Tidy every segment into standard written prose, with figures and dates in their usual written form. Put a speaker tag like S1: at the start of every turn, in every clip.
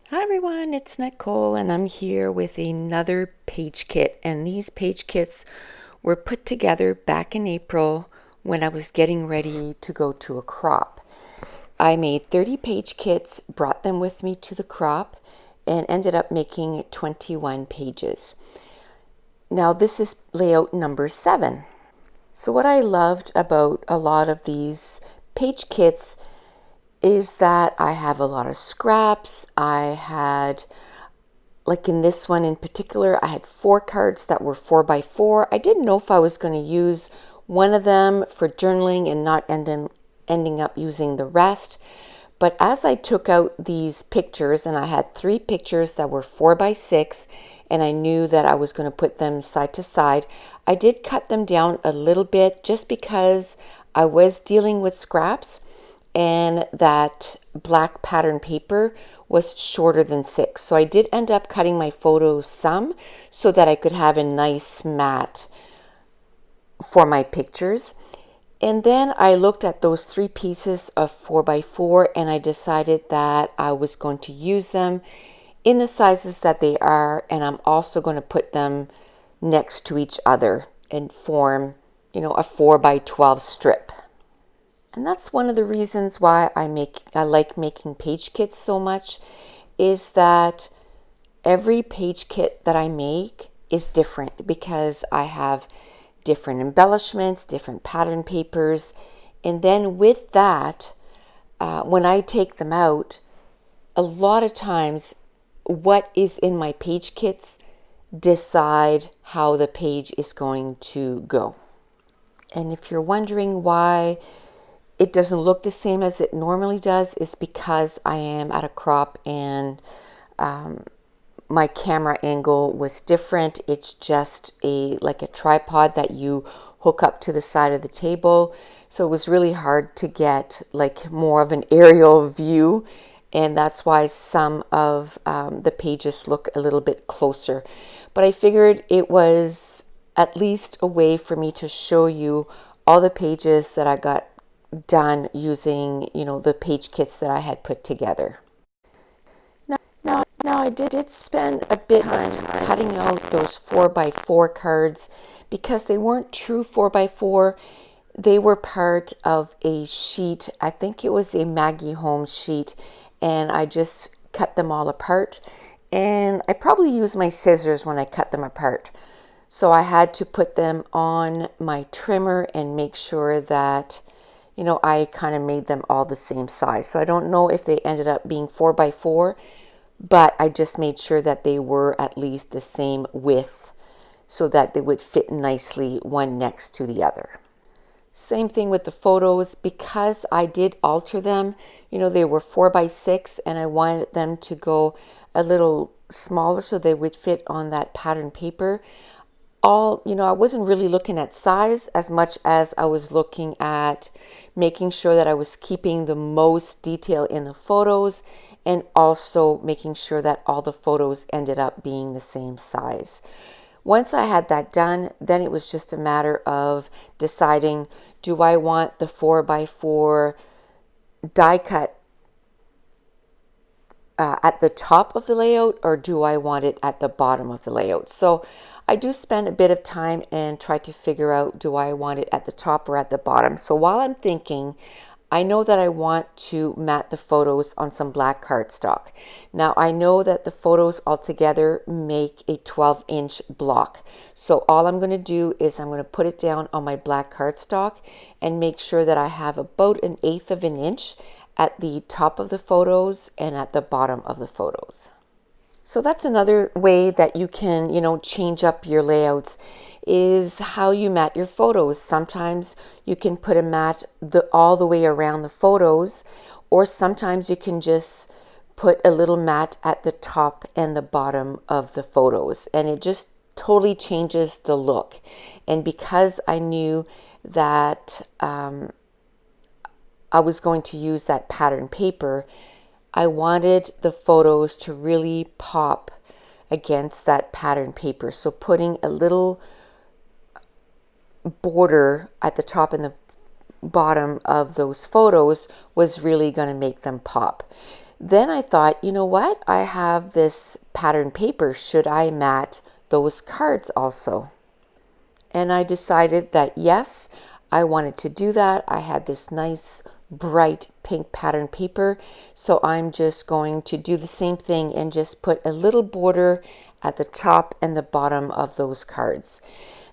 S1: Hi everyone, it's Nicole and I'm here with another page kit, and these page kits were put together back in April when I was getting ready to go to a crop. I made 30 page kits, brought them with me to the crop, and ended up making 21 pages. Now this is layout number 7. So what I loved about a lot of these page kits is that I have a lot of scraps. I had, like in this one in particular, I had 4 cards that were 4x4. I didn't know if I was going to use one of them for journaling and not ending up using the rest. But as I took out these pictures, and I had 3 pictures that were 4x6, and I knew that I was going to put them side to side, I did cut them down a little bit just because I was dealing with scraps and that black pattern paper was shorter than 6. So I did end up cutting my photos some so that I could have a nice mat for my pictures. And then I looked at those 3 pieces of 4x4 and I decided that I was going to use them in the sizes that they are, and I'm also going to put them next to each other and form, a 4x12 strip. And that's one of the reasons why I like making page kits so much, is that every page kit that I make is different because I have different embellishments, different pattern papers. And then with that, when I take them out, a lot of times what is in my page kits decide how the page is going to go. And if you're wondering why it doesn't look the same as it normally does, is because I am at a crop and my camera angle was different. It's just like a tripod that you hook up to the side of the table. So it was really hard to get like more of an aerial view. And that's why some of the pages look a little bit closer. But I figured it was at least a way for me to show you all the pages that I got done using, the page kits that I had put together. Now I did spend a bit of time cutting out those 4x4 cards because they weren't true 4x4. They were part of a sheet. I think it was a Maggie Holmes sheet, and I just cut them all apart. And I probably used my scissors when I cut them apart. So I had to put them on my trimmer and make sure that, I kind of made them all the same size. So I don't know if they ended up being 4x4, but I just made sure that they were at least the same width so that they would fit nicely one next to the other. Same thing with the photos, because I did alter them. They were 4x6 and I wanted them to go a little smaller so they would fit on that pattern paper. I wasn't really looking at size as much as I was looking at making sure that I was keeping the most detail in the photos, and also making sure that all the photos ended up being the same size. Once I had that done, then it was just a matter of deciding, do I want the 4x4 die cut at the top of the layout, or do I want it at the bottom of the layout? So I do spend a bit of time and try to figure out, do I want it at the top or at the bottom? So while I'm thinking, I know that I want to mat the photos on some black cardstock. Now I know that the photos altogether make a 12-inch block. So all I'm going to do is I'm going to put it down on my black cardstock and make sure that I have about 1/8 of an inch at the top of the photos and at the bottom of the photos. So that's another way that you can, change up your layouts, is how you mat your photos. Sometimes you can put a mat all the way around the photos, or sometimes you can just put a little mat at the top and the bottom of the photos, and it just totally changes the look. And because I knew that I was going to use that pattern paper, I wanted the photos to really pop against that pattern paper. So putting a little border at the top and the bottom of those photos was really going to make them pop. Then I thought, you know what? I have this pattern paper. Should I mat those cards also? And I decided that yes, I wanted to do that. I had this nice bright pink pattern paper. So I'm just going to do the same thing and just put a little border at the top and the bottom of those cards.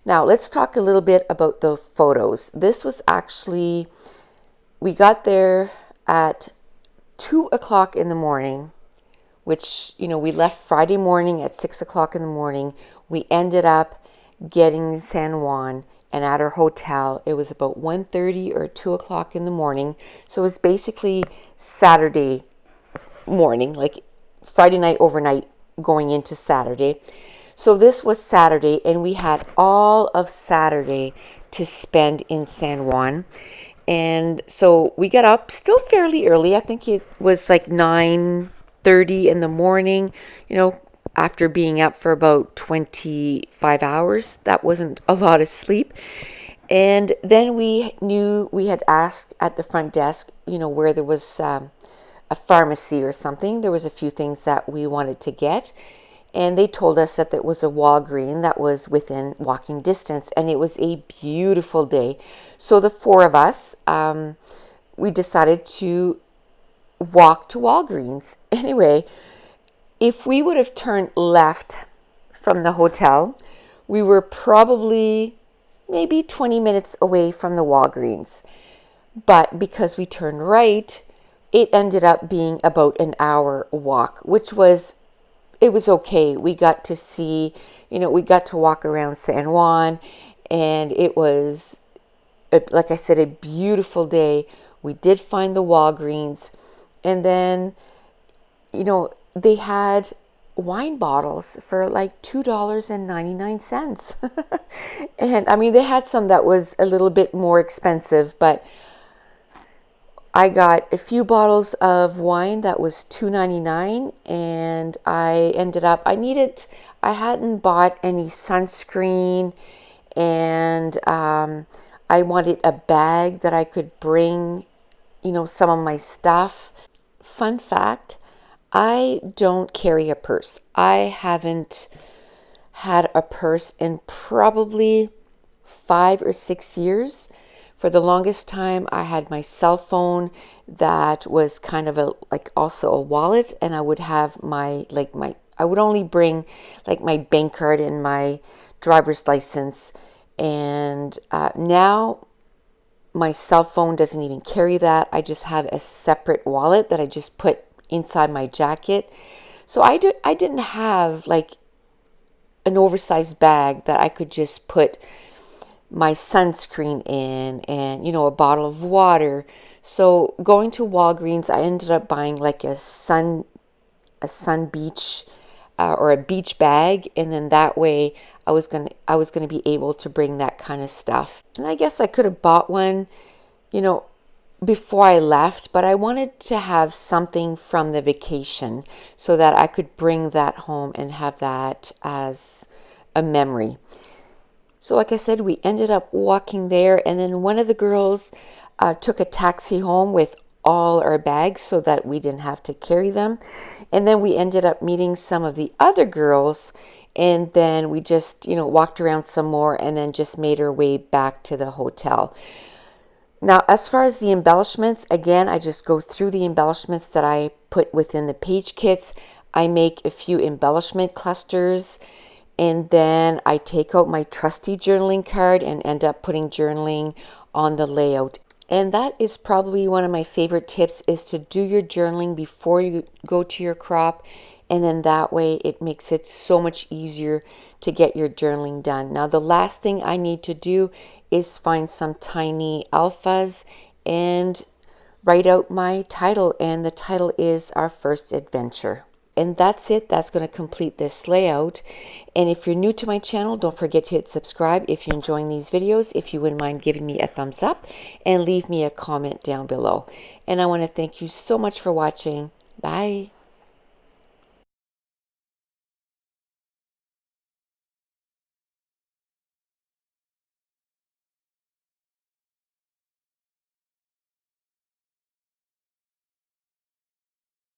S1: Now let's talk a little bit about the photos. This was actually, we got there at 2 o'clock in the morning, which, we left Friday morning at 6 o'clock in the morning. We ended up getting San Juan, and at our hotel, it was about 1:30 or 2 o'clock in the morning. So it was basically Saturday morning, like Friday night overnight going into Saturday. So this was Saturday, and we had all of Saturday to spend in San Juan. And so we got up still fairly early. I think it was like 9:30 in the morning, after being up for about 25 hours. That wasn't a lot of sleep. And then we knew, we had asked at the front desk, where there was a pharmacy or something. There was a few things that we wanted to get. And they told us that there was a Walgreens that was within walking distance. And it was a beautiful day. So the four of us, we decided to walk to Walgreens. Anyway, if we would have turned left from the hotel, we were probably maybe 20 minutes away from the Walgreens. But because we turned right, it ended up being about an hour walk, which was, it was okay. We got to see, we got to walk around San Juan, and it was, like I said, a beautiful day. We did find the Walgreens, and then, they had wine bottles for like $2.99. And I mean, they had some that was a little bit more expensive, but I got a few bottles of wine that was $2.99, and I ended up, I hadn't bought any sunscreen, and I wanted a bag that I could bring, some of my stuff. Fun fact, I don't carry a purse. I haven't had a purse in probably 5 or 6 years. For the longest time, I had my cell phone that was kind of also a wallet, and I would have I would only bring like my bank card and my driver's license. And now my cell phone doesn't even carry that. I just have a separate wallet that I just put inside my jacket. So I didn't have like an oversized bag that I could just put my sunscreen in and, a bottle of water. So going to Walgreens, I ended up buying like a sun beach or a beach bag, and then that way I was gonna be able to bring that kind of stuff. And I guess I could have bought one, before I left, but I wanted to have something from the vacation so that I could bring that home and have that as a memory. So like I said, we ended up walking there, and then one of the girls took a taxi home with all our bags so that we didn't have to carry them. And then we ended up meeting some of the other girls, and then we just, walked around some more and then just made our way back to the hotel. Now, as far as the embellishments, again, I just go through the embellishments that I put within the page kits. I make a few embellishment clusters, and then I take out my trusty journaling card and end up putting journaling on the layout. And that is probably one of my favorite tips, is to do your journaling before you go to your crop. And then that way it makes it so much easier to get your journaling done. Now, the last thing I need to do is find some tiny alphas and write out my title. And the title is Our First Adventure. And that's it. That's going to complete this layout. And if you're new to my channel, don't forget to hit subscribe if you're enjoying these videos. If you wouldn't mind giving me a thumbs up and leave me a comment down below. And I want to thank you so much for watching. Bye.